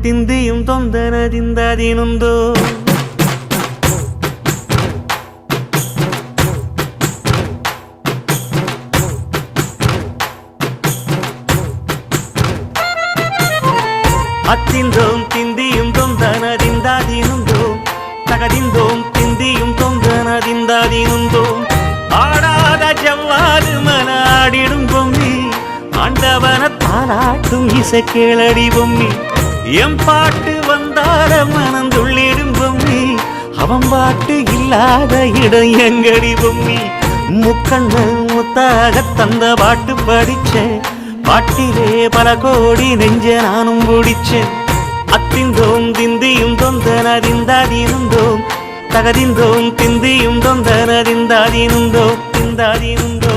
ತಿಂದಿಯುಂ ತೊಂದನದಿಂದದಿನುಂದೋ ಅತ್ತಿಂದೋಂ ತಿಂದಿಯುಂ ತೊಂದನದಿಂದದಿನುಂದೋ ತಗದಿಂದೋಂ ತಿಂದಿಯುಂ ತೊಂದನದಿಂದದಿನುಂದೋ ஆடாத ஜவ்வாது மனாடிடும் பொம்மி ஆண்டவன தாலாட்டும் இசை கேளடி பொம்மி எம் பாட்டு வந்தார மனந்துள்ளிடும் பொம்மி அவன் பாட்டு இல்லாத இடம் எங்கடி பொம்மி முக்கண்ணல் முத்தாக தந்த பாட்டு படிச்சேன் பாட்டிலே பல கோடி நெஞ்ச நானும் பிடிச்சேன் அத்திந்தோம் திந்தியும் தொந்தனதிந்தாதிருந்தோம் தகதிந்தோம் திந்தியும் தொந்தனதிந்தாதிருந்தோம் திந்தாதிருந்தோம்